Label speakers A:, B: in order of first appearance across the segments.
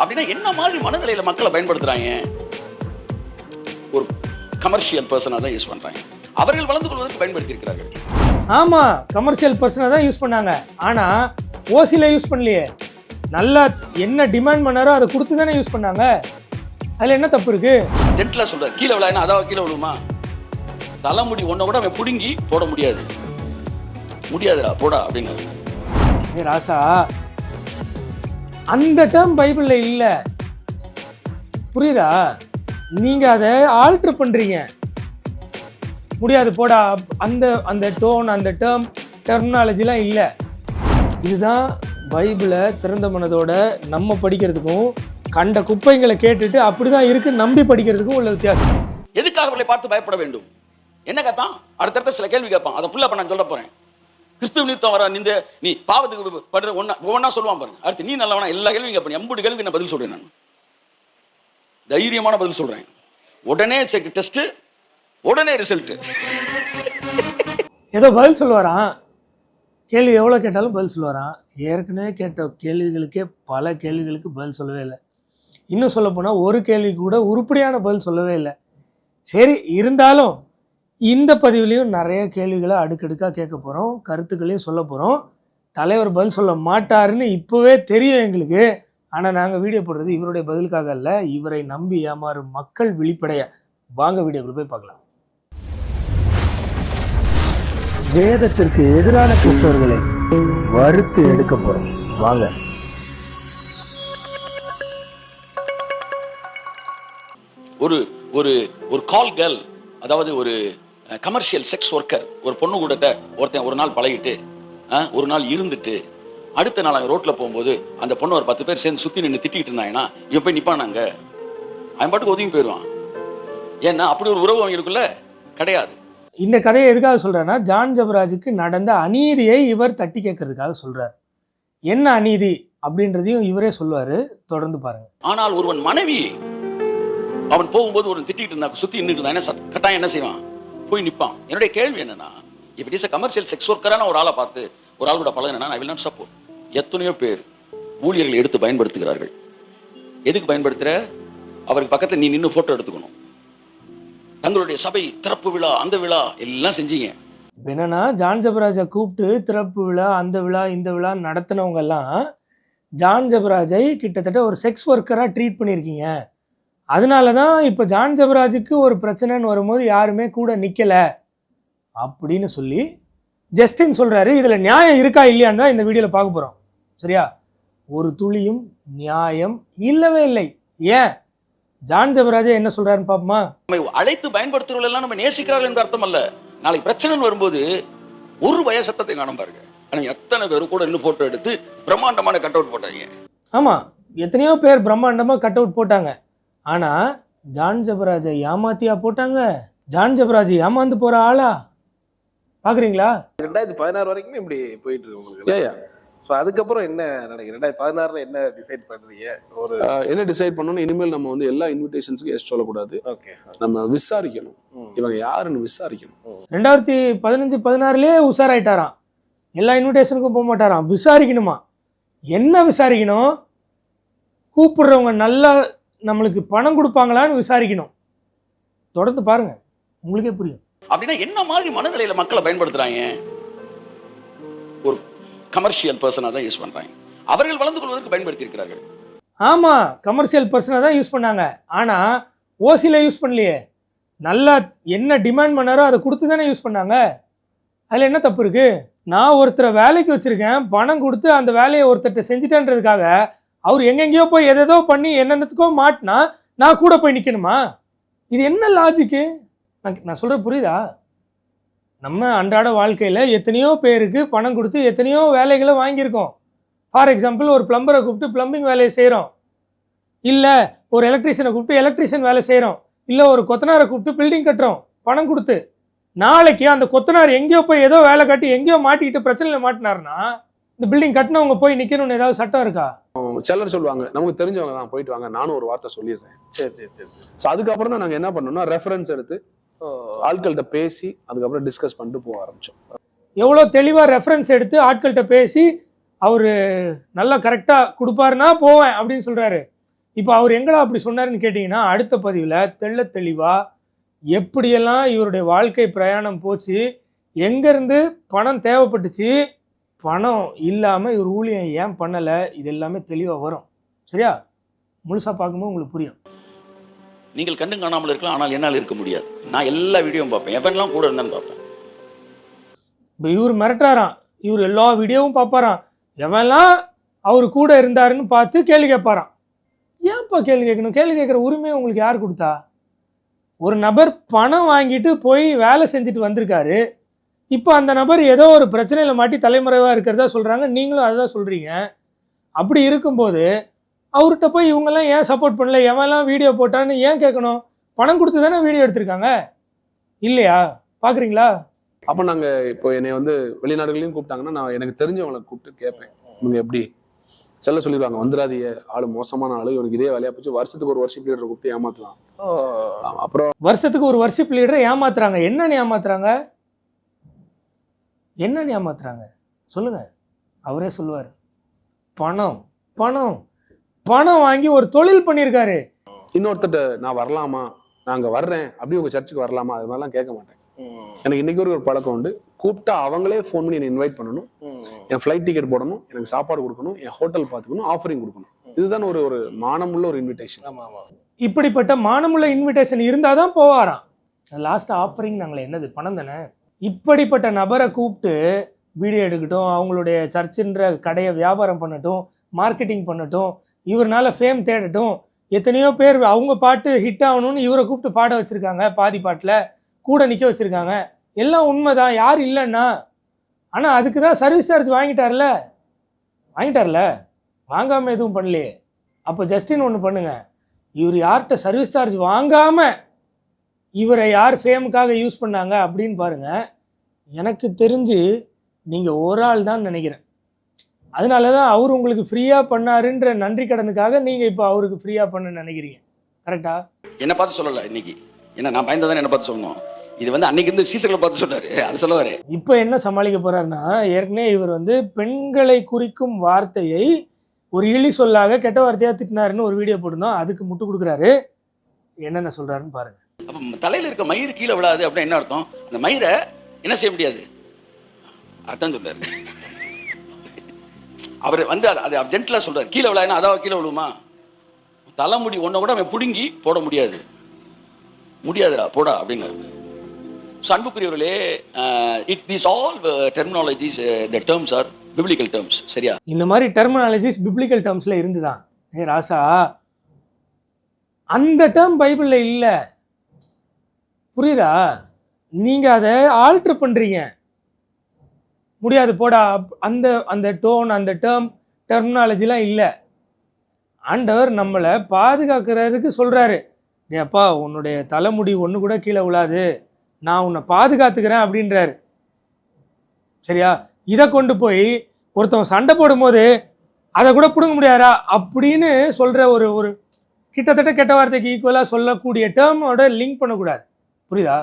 A: அப்படின்னா என்ன மாதிரி மனநிலையில மக்களை பயன்படுத்துறாங்க? ஒரு கமர்ஷியல் பர்சனாக தான் யூஸ் பண்றாங்க. அவர்கள் வளர்ந்து கொள்வதற்கு பயன்படுத்தி இருக்கிறார்கள்.
B: ஆமா, கமர்ஷியல் பர்சனாக தான் யூஸ் பண்ணாங்க. ஆனா ஓசில யூஸ் பண்ணலையே. நல்லா என்ன டிமாண்ட் பண்ணாரோ அதை கொடுத்து தானே யூஸ் பண்ணாங்க. அதுல என்ன தப்பு இருக்கு?
A: ஜென்டலா சொல்ற, கீழே விழா அதாவது கீழே விழுமா? தலைமுடி ஒன்றை கூட அவன் பிடுங்கி போட முடியாது. முடியாதுடா போடா அப்படின்னு.
B: ராசா, அந்த டேர்ம் பைபிள்ல இல்ல, புரியுதா? நீங்க அதை ஆல்டர் பண்றீங்க. முடியாது போடா, அந்த அந்த டோன் அந்த டெர்மினாலஜிலாம் இல்லை. இதுதான் பைபிளை திறந்த மனதோட நம்ம படிக்கிறதுக்கும் கண்ட குப்பைங்களை கேட்டுட்டு அப்படிதான் இருக்கு நம்பி படிக்கிறதுக்கும் உள்ள வித்தியாசம்.
A: எதுக்காக அவர்களை பார்த்து பயப்பட வேண்டும்? என்ன கேட்பான்? அடுத்தடுத்த சில கேள்வி கேட்பான். அதை புள்ள நான் சொல்ல போறேன். கிறிஸ்துவ நிமித்தம் வர இந்த நீ பாவத்துக்கு படுற ஒவ்வொன்னா சொல்லுவான் பாருங்க. அடுத்து நீ நல்லவனா எல்லா கேள்வியும் கேட்பேன். 80 கேள்வி நான் பதில் சொல்றேன். நான் தைரியமான பதில் சொல்றேன். உடனே டெஸ்ட், உடனே ரிசல்ட்.
B: ஏதோ பதில் சொல்லுவாராம். கேள்வி எவ்வளோ கேட்டாலும் பதில் சொல்லுவாராம். ஏற்கனவே கேட்ட கேள்விகளுக்கே பல கேள்விகளுக்கு பதில் சொல்லவே இல்லை. இன்னும் சொல்ல போனால் ஒரு கேள்விக்கு கூட உருப்படியான பதில் சொல்லவே இல்லை. சரி, இருந்தாலும் இந்த பதிவுலையும் நிறைய கேள்விகளை அடுக்கடுக்காக கேட்க போகிறோம், கருத்துக்களையும் சொல்ல போகிறோம். தலைவர் பதில் சொல்ல மாட்டாருன்னு இப்போவே தெரியும் எங்களுக்கு. ஆனால் நாங்கள் வீடியோ போடுறது இவருடைய பதிலுக்காக அல்ல, இவரை நம்பி ஏமாறும் மக்கள் விழிப்படைய. வாங்க வீடியோக்குள்ள போய் பார்க்கலாம். வேதத்திற்கு எதிரான கிறிஸ்தவர்களை வறுத்து எடுக்க போறோம். வாங்க.
A: ஒரு ஒரு ஒரு கால் கேர்ள், அதாவது ஒரு கமர்ஷியல் செக்ஸ் ஒர்க்கர், ஒரு பொண்ணு கூட ஒருத்தன் ஒரு நாள் பழகிட்டு ஒரு நாள் இருந்துட்டு அடுத்த நாள் அங்கே ரோட்டில் போகும்போது அந்த பொண்ணு ஒரு 10 பேர் சேர்ந்து சுற்றி நின்று திட்டிகிட்டு இருந்தாங்கன்னா இவன் போய் நிற்பானாங்க. அவன் பாட்டுக்கு ஒதுங்கி போயிடுவான். ஏன்னா அப்படி ஒரு உறவு அவங்களுக்குள்ள கிடையாது.
B: இந்த கதையை எதுக்காக சொல்றேன்னா, ஜான் ஜெபராஜுக்கு நடந்த அநீதியை இவர் தட்டி கேட்கறதுக்காக சொல்றார். என்ன அநீதி அப்படின்றதையும் இவரே சொல்லுவாரு. தொடர்ந்து பாருங்க.
A: ஆனால் ஒருவன் மனைவி அவன் போகும்போது ஒரு திட்டிட்டு இருந்தா சுத்தி நின்றுட்டு இருந்தா கட்டாயம் என்ன செய்வான்? போய் நிற்பான். என்னுடைய கேள்வி என்னன்னா, இப்படி கமர்ஷியல் செக்ஸ் ஒர்க்கரான ஒரு ஆளை பார்த்து ஒரு ஆள் கூட பழகினா ஐ வில் நாட் சப்போர்ட். எத்தனையோ பேர் ஊழியர்களை எடுத்து பயன்படுத்துகிறார்கள். எதுக்கு பயன்படுத்துற? அவருக்கு பக்கத்தில் நீ நின்று போட்டோ எடுத்துக்கணும். தங்களுடைய சபை திறப்பு விழா அந்த விழா எல்லாம் செஞ்சீங்க.
B: என்னன்னா, ஜான் ஜெபராஜை கூப்பிட்டு திறப்பு விழா அந்த விழா இந்த விழா நடத்தினவங்க எல்லாம் ஜான் ஜெபராஜை கிட்டத்தட்ட ஒரு செக்ஸ் ஒர்க்கராக ட்ரீட் பண்ணியிருக்கீங்க. அதனால தான் இப்போ ஜான் ஜெபராஜுக்கு ஒரு பிரச்சனைன்னு வரும்போது யாருமே கூட நிற்கலை அப்படின்னு சொல்லி ஜஸ்டின் சொல்கிறாரு. இதில் நியாயம் இருக்கா இல்லையான்னு தான் இந்த வீடியோவில் பார்க்க போகிறோம். சரியா? ஒரு துளியும் நியாயம் இல்லவே இல்லை. ஏன்? ஜான் ஜெபராஜா என்ன சொல்றாருன்னு பாப்போமா?
A: அழைத்து பயன்படுத்துறவர்கள் எல்லாம் நம்ம நேசிக்கிறார்கள் என்ற அர்த்தம் அல்ல. நாளைக்கு பிரச்சனை வரும்போது ஒரு வய சத்தத்தை காணும் பாருங்க. ஆனால் எத்தனை பேரும் கூட இன்னும் போட்டோ எடுத்து பிரம்மாண்டமான கட் அவுட் போட்டாங்க.
B: ஆமா, எத்தனையோ பேர் பிரம்மாண்டமா கட் அவுட் போட்டாங்க. ஆனா ஜான் ஜெபராஜை ஏமாத்தியா போட்டாங்க? ஜான் ஜெபராஜ் ஏமாந்து போற ஆளா பாக்குறீங்களா?
C: 2016 வரைக்கும் இப்படி போயிட்டு இருக்கு உங்களுக்கு. ஸோ அதுக்கப்புறம் என்ன நினைக்கிறேன்? 2016 என்ன டிசைட் பண்ணுறீங்க? ஒரு
D: என்ன டிசைட் பண்ணணும்? இனிமேல் நம்ம வந்து எல்லா இன்விடேஷன்ஸுக்கும் எஸ் சொல்லக்கூடாது.
C: ஓகே,
D: நம்ம விசாரிக்கணும், இவங்க யாருன்னு விசாரிக்கணும்.
B: 2015-16 உஷாராயிட்டாராம். எல்லா இன்விடேஷனுக்கும் போக மாட்டாராம், விசாரிக்கணுமா. என்ன விசாரிக்கணும்? கூப்பிடுறவங்க நல்லா நம்மளுக்கு பணம் கொடுப்பாங்களான்னு விசாரிக்கணும். தொடர்ந்து பாருங்க, உங்களுக்கே புரியும்.
A: அப்படின்னா என்ன மாதிரி மனநிலையில மக்களை பயன்படுத்துறாங்க? ஒரு கமர்ஷியல் பர்சனாக தான் யூஸ் பண்றாங்க. அவர்கள் வளர்ந்து கொள்வதற்கு பயன்படுத்தி இருக்கிறார்கள்.
B: ஆமா, கமர்ஷியல் பர்சனாக தான் யூஸ் பண்ணாங்க. ஆனா ஓசில யூஸ் பண்ணலையே. நல்லா என்ன டிமாண்ட் பண்ணாரோ அதை கொடுத்து தானே யூஸ் பண்ணாங்க. அதுல என்ன தப்பு இருக்கு? நான் ஒருத்தரை வேலைக்கு வச்சிருக்கேன், பணம் கொடுத்து அந்த வேலையை ஒருத்தர்கிட்ட செஞ்சுட்டேன்றதுக்காக அவர் எங்கெங்கேயோ போய் எதோ பண்ணி என்னென்னத்துக்கோ மாட்டினா நான் கூட போய் நிற்கணுமா? இது என்ன லாஜிக்கு? நான் சொல்ற புரியுதா? நம்ம அன்றாட வாழ்க்கையில் எத்தனையோ பேருக்கு பணம் கொடுத்து எத்தனையோ வேலைகளை வாங்கியிருக்கோம். ஃபார் எக்ஸாம்பிள், ஒரு பிளம்பரை கூப்பிட்டு பிளம்பிங் வேலையை செய்கிறோம், இல்லை ஒரு எலக்ட்ரீஷியனை கூப்பிட்டு எலக்ட்ரீஷியன் வேலை செய்கிறோம், இல்லை ஒரு கொத்தனாரை கூப்பிட்டு பில்டிங் கட்டுறோம் பணம் கொடுத்து. நாளைக்கு அந்த கொத்தனார் எங்கேயோ போய் ஏதோ வேலை காட்டி எங்கேயோ மாட்டிக்கிட்டு பிரச்சனையில் மாட்டினார்னா இந்த பில்டிங் கட்டினவங்க போய் நிற்கணும்னு ஏதாவது சட்டம் இருக்கா?
D: சிலர் சொல்லுவாங்க, நமக்கு தெரிஞ்சவங்க தான், போயிட்டு வாங்க, நானும் ஒரு வார்த்தை சொல்லிடுறேன்.
C: சரி.
D: ஸோ அதுக்கப்புறம் தான் நாங்கள் என்ன பண்ணோம்னா ரெஃபரன்ஸ் எடுத்து ஆட்கள்கிட்ட பேசி அதுக்கப்புறம் டிஸ்கஸ் பண்ணிட்டு போக ஆரம்பிச்சோம்.
B: எவ்வளோ தெளிவாக ரெஃபரன்ஸ் எடுத்து ஆட்கள்கிட்ட பேசி அவர் நல்லா கரெக்டாக கொடுப்பாருன்னா போவேன் அப்படின்னு சொல்கிறாரு. இப்போ அவர் எங்கடா அப்படி சொன்னாருன்னு கேட்டிங்கன்னா அடுத்த பதிவில் தெள்ள தெளிவாக எப்படியெல்லாம் இவருடைய வாழ்க்கை பிரயாணம் போச்சு, எங்கேருந்து பணம் தேவைப்பட்டுச்சு, பணம் இல்லாமல் இவர் ஊழியம் ஏன் பண்ணலை, இது எல்லாமே தெளிவாக வரும். சரியா? முழுசாக பார்க்கும்போது உங்களுக்கு புரியும்.
A: நீங்கள் கண்டு காணாமல் இருக்கலாம், ஆனால் என்னால் இருக்க முடியாது. நான் எல்லா வீடியோவும் பார்ப்பேன், எவன்லாம் கூட இருந்தான்னு பார்ப்பேன்.
B: இப்போ இவர் மிரட்டாராம், இவர் எல்லா வீடியோவும் பார்ப்பாராம், எவன்லாம் அவர் கூட இருந்தாருன்னு பார்த்து கேள்வி கேட்பாராம். ஏன்ப்பா கேள்வி கேட்கணும்? கேள்வி கேட்குற உரிமையை உங்களுக்கு யார் கொடுத்தா? ஒரு நபர் பணம் வாங்கிட்டு போய் வேலை செஞ்சுட்டு வந்திருக்காரு. இப்போ அந்த நபர் ஏதோ ஒரு பிரச்சனையில் மாட்டி தலைமறைவாக இருக்கிறதா சொல்கிறாங்க, நீங்களும் அதை தான் சொல்கிறீங்க. அப்படி இருக்கும்போது அவர்கிட்ட போய் இவங்கெல்லாம் ஏன் சப்போர்ட் பண்ணல, எவெல்லாம் வீடியோ போட்டான்னு ஏன் கேட்கணும்? பணம் கொடுத்து தானே வீடியோ எடுத்திருக்காங்க, இல்லையா? பார்க்குறீங்களா?
D: அப்போ நாங்கள் இப்போ என்னை வந்து வெளிநாடுகளையும் கூப்பிட்டாங்கன்னா நான் எனக்கு தெரிஞ்சவங்களை கூப்பிட்டு கேட்பேன், இவங்க எப்படி செல்ல சொல்லிடுவாங்க, வந்துடாதீங்க, ஆளு மோசமான ஆளு, இவனுக்கு இதே வேலையா போச்சு, வருஷத்துக்கு ஒரு வர்ஷிப் லீடரை கூப்பிட்டு ஏமாத்தலாம். அப்புறம்
B: வருஷத்துக்கு ஒரு வர்ஷிப் லீடரை ஏமாத்துறாங்க. என்னன்னு ஏமாத்துறாங்க? என்னன்னு ஏமாத்துறாங்க சொல்லுங்க. அவரே சொல்லுவார், பணம் பணம் பணம் வாங்கி ஒரு தொழில் பண்ணியிருக்காரு.
D: இன்னொருத்தட்ட நான் வரலாமா, நாங்க வர்றேன் அப்படி உங்க சர்ச்சுக்கு வரலாமா, அது மாதிரிலாம் கேட்க மாட்டேன். எனக்கு இன்னைக்கு ஒரு பழக்கம் உண்டு, கூப்பிட்டா அவங்களே ஃபோன் பண்ணி என்னை இன்வைட் பண்ணணும், என் ஃப்ளைட் டிக்கெட் போடணும், எனக்கு சாப்பாடு கொடுக்கணும், என் ஹோட்டல் பார்த்துக்கணும், ஆஃபரிங் கொடுக்கணும். இதுதான் ஒரு மானமுள்ள ஒரு இன்விடேஷன்.
B: இப்படிப்பட்ட மானமுள்ள இன்விடேஷன் இருந்தால் தான் போவாராம். லாஸ்ட் ஆஃபரிங் நாங்களே என்னது, பணம் தானே. இப்படிப்பட்ட நபரை கூப்பிட்டு வீடியோ எடுக்கட்டும், அவங்களுடைய சர்ச்சுன்ற கடையை வியாபாரம் பண்ணட்டும், மார்க்கெட்டிங் பண்ணட்டும், இவர்னால ஃபேம் தேடட்டும். எத்தனையோ பேர் அவங்க பாட்டு ஹிட் ஆகணும்னு இவரை கூப்பிட்டு பாட வச்சுருக்காங்க, பாதி பாட்டில் கூட நிற்க வச்சுருக்காங்க. எல்லாம் உண்மைதான், யார் இல்லைன்னா. ஆனால் அதுக்கு தான் சர்வீஸ் சார்ஜ் வாங்கிட்டார்ல, வாங்காமல் எதுவும் பண்ணலையே. அப்போ ஜஸ்டின் ஒன்று பண்ணுங்க, இவர் யார்கிட்ட சர்வீஸ் சார்ஜ் வாங்காமல் இவரை யார் ஃபேமுக்காக யூஸ் பண்ணாங்க அப்படின்னு பாருங்கள். எனக்கு தெரிஞ்சு நீங்கள் ஒரு ஆள் தான் நினைக்கிறேன். அதனால தான் அவர் உங்களுக்கு ஃப்ரீயாக பண்ணாருன்ற நன்றி கடனுக்காக நீங்கள் இப்போ அவருக்கு ஃப்ரீயாக பண்ண நினைக்கிறீங்க. கரெக்டா?
A: என்னை பார்த்து சொல்லலை இன்னைக்கு, என்ன நான் பயந்ததானே என்னை பார்த்து சொல்லணும். இது வந்து அன்னைக்கு இருந்து சீசர்களை பார்த்து சொன்னாரு, அது சொல்லுவாரு.
B: இப்போ என்ன சமாளிக்க போறாருன்னா, ஏற்கனவே இவர் வந்து பெண்களை குறிக்கும் வார்த்தையை ஒரு இழி சொல்லாக கெட்ட வார்த்தையாக திட்டினாருன்னு ஒரு வீடியோ போட்டிருந்தோம், அதுக்கு முட்டு கொடுக்குறாரு. என்னென்ன சொல்றாருன்னு பாருங்க.
A: அப்போ தலையில் இருக்க மயிறு கீழே விழாது அப்படின்னு என்ன அர்த்தம்? அந்த மயிரை என்ன செய்ய முடியாது, அதான் சொல்றாரு. அவர் வந்து அது ஜென்டலா சொல்றாரு, கீழே விழாதுன்னா அதாவது கீழே விழுமா? தலைமுடி ஒன்றை கூட அவன் பிடுங்கி போட முடியாதுடா போடா அப்படின்னு. அன்புக்குரியவர்களே, these all terminologies, the terms are biblical terms. சரியா?
B: இந்த மாதிரி டெர்மினாலஜிஸ் பிப்ளிக்கல் டேர்ம்ஸ்ல இருந்துதான். ராசா, அந்த டேர்ம் பைபிள்ல இல்ல, புரியுதா? நீங்க அதை ஆல்டர் பண்றீங்க. முடியாது போடா, அந்த அந்த டோன், அந்த டெர்மினாலஜிலாம் இல்லை. ஆண்டவர் நம்மளை பாதுகாக்கிறதுக்கு சொல்றாரு, அப்பா உன்னுடைய தலைமுடி ஒன்று கூட கீழே விழாது, நான் உன்னை பாதுகாத்துக்கிறேன் அப்படின்றாரு. சரியா? இதை கொண்டு போய் ஒருத்தவன் சண்டை போடும்போது அதை கூட பிடுங்க முடியாதா அப்படின்னு சொல்கிற ஒரு கிட்டத்தட்ட கெட்ட வார்த்தைக்கு ஈக்குவலாக சொல்லக்கூடிய டேர்மோட லிங்க் பண்ணக்கூடாது. புரியுதா?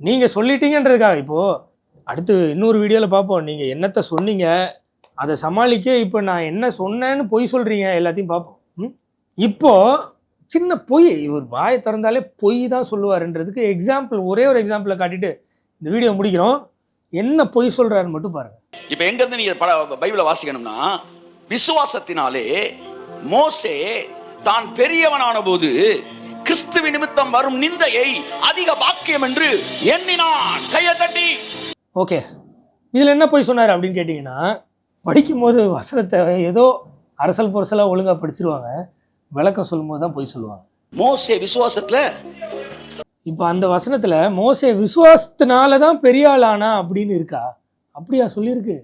B: நீங்கள் சொல்லிட்டீங்கன்றதுக்காக இப்போது அடுத்து இன்னொரு வீடியோவில் பார்ப்போம், நீங்கள் என்னத்தை சொன்னீங்க அதை சமாளிக்க இப்போ நான் என்ன சொன்னேன்னு பொய் சொல்கிறீங்க, எல்லாத்தையும் பார்ப்போம். இப்போது சின்ன பொய், இவர் வாயை திறந்தாலே பொய் தான் சொல்லுவாருன்றதுக்கு எக்ஸாம்பிள், ஒரே ஒரு எக்ஸாம்பிளை காட்டிட்டு இந்த வீடியோ முடிக்கிறோம். என்ன பொய் சொல்றாருன்னு மட்டும் பாருங்க.
A: இப்போ எங்கேருந்து நீங்கள் பைபிளை வாசிக்கணும்னா, விசுவாசத்தினாலே மோசே தான் பெரியவனான போது கிறிஸ்துவின் நிமித்தம் வரும் நிந்தையை அதிக பாக்கியம் என்று எண்ணினான். கையை தட்டி.
B: ஓகே, இதில் என்ன பொய் சொன்னார் அப்படின்னு கேட்டிங்கன்னா, படிக்கும்போது வசனத்தை ஏதோ அரசல் பொரசலாக ஒழுங்காக படிச்சிருவாங்க, விளக்கம் சொல்லும்போது தான் பொய் சொல்லுவாங்க.
A: மோசே விசுவாசத்தில்,
B: இப்போ அந்த வசனத்தில் மோசே விசுவாசத்தினால தான் பெரிய ஆளானா அப்படின்னு இருக்கா? அப்படியா சொல்லியிருக்கு?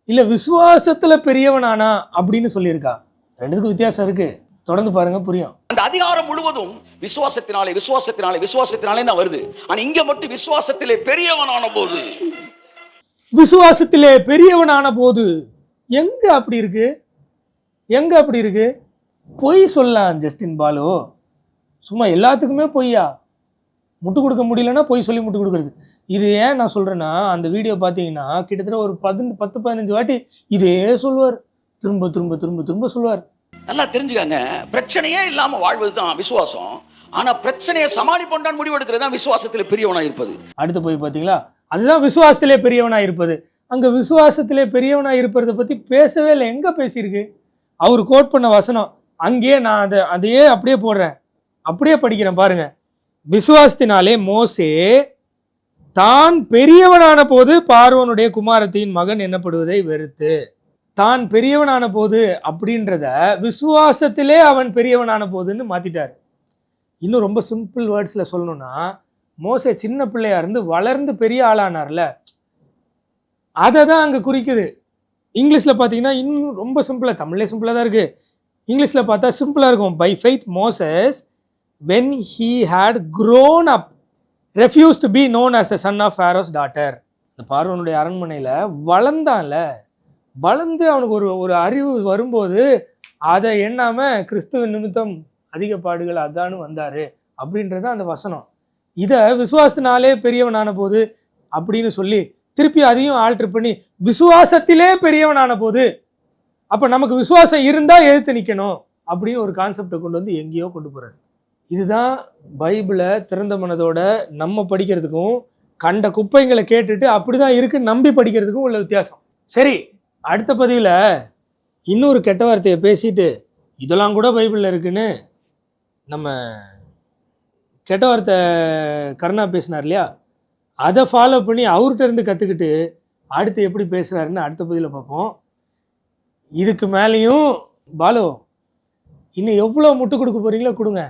B: இல்லை விசுவாசத்தில் பெரியவனானா அப்படின்னு சொல்லியிருக்கா? ரெண்டுத்துக்கும் வித்தியாசம் இருக்கு. தொடர்ந்து பாருங்க, புரியும்.
A: அந்த அதிகாரம் முழுவதும் விசுவாசத்தினாலே விசுவாசத்தினாலே விசுவாசத்தினாலே தான் வருது. ஆனா இங்க மட்டும் விசுவாசத்திலே பெரியவனான போது,
B: விசுவாசத்திலே பெரியவனான போது எங்க அப்படி இருக்கு? எங்க அப்படி இருக்கு? பொய் சொல்லலாம் ஜஸ்டின் பாலு, சும்மா எல்லாத்துக்குமே பொய்யா? முட்டு கொடுக்க முடியலன்னா பொய் சொல்லி முட்டு கொடுக்குறது. இது ஏன் நான் சொல்றேன்னா, அந்த வீடியோ பார்த்தீங்கன்னா கிட்டத்தட்ட ஒரு 10-15 வாட்டி இதே சொல்லுவார், திரும்ப திரும்ப திரும்ப திரும்ப சொல்லுவார்.
A: நல்லா தெரிஞ்சுக்கங்க, பிரச்சனையே இல்லாம வாழ்வது தான் விசுவாசம். ஆனா பிரச்சனையை சமாளிப்போண்டான் முடிவெடுக்கிறது தான் விசுவாசத்தில் பெரியவனா இருப்பது.
B: அடுத்து போய் பார்த்தீங்களா, அதுதான் விசுவாசத்திலே பெரியவனா இருப்பது. அங்க விசுவாசத்திலே பெரியவனா இருப்பதை பத்தி பேசவே இல்லை. எங்க பேசியிருக்கு? அவர் கோட் பண்ண வசனம் அங்கேயே நான் அதையே அப்படியே போடுறேன், அப்படியே படிக்கிறேன் பாருங்க. விசுவாசத்தினாலே மோசே தான் பெரியவனான போது பார்வோனுடைய குமாரத்தின் மகன் என்னப்படுவதை வெறுத்து, தான் பெரியவனான போது அப்படின்றத விசுவாசத்திலே அவன் பெரியவனான போதுன்னு மாத்திட்டார். இன்னும் ரொம்ப சிம்பிள் வேர்ட்ஸ்ல சொல்லணும்னா, மோசே சின்ன பிள்ளையா இருந்து வளர்ந்து பெரிய ஆளானார்ல, அதை தான் அங்க குறிக்குது. இங்கிலீஷ்ல பார்த்தீங்கன்னா இன்னும் ரொம்ப சிம்பிளா, தமிழ்லேயே சிம்பிளா தான் இருக்கு, இங்கிலீஷ்ல பார்த்தா சிம்பிளா இருக்கும். By faith Moses when he had grown up refused to be known as the son of Pharaoh's daughter. இந்த பார்வோனுடைய அரண்மனையில வளர்ந்தான்ல, வளர்ந்து அவனுக்கு ஒரு அறிவு வரும்போது அதை எண்ணாம கிறிஸ்துவ நிமித்தம் அதிக பாடுகள் அதான்னு வந்தாரு அப்படின்றது அந்த வசனம். இதை விசுவாசத்தினாலே பெரியவனான போது அப்படின்னு சொல்லி திருப்பி அதையும் ஆல்டர் பண்ணி விசுவாசத்திலே பெரியவனான போது, அப்ப நமக்கு விசுவாசம் இருந்தா எதிர்த்து நிக்கணும் அப்படின்னு ஒரு கான்செப்டை கொண்டு வந்து எங்கேயோ கொண்டு போறாரு. இதுதான் பைபிளை திறந்த மனதோட நம்ம படிக்கிறதுக்கும் கண்ட குப்பைங்களை கேட்டுட்டு அப்படிதான் இருக்குன்னு நம்பி படிக்கிறதுக்கும் உள்ள வித்தியாசம். சரி, அடுத்த பதிவில் இன்னொரு கெட்ட வார்த்தையை பேசிட்டு இதெல்லாம் கூட பைபிளில் இருக்குன்னு நம்ம கெட்ட வார்த்தை கருணா பேசினார் இல்லையா, அதை ஃபாலோ பண்ணி அவர்கிட்ட இருந்து கற்றுக்கிட்டு அடுத்து எப்படி பேசுகிறாருன்னு அடுத்த பதிவில் பார்ப்போம். இதுக்கு மேலேயும் பாலு இன்னும் எவ்வளோ முட்டு கொடுக்க போகிறீங்களோ கொடுங்க.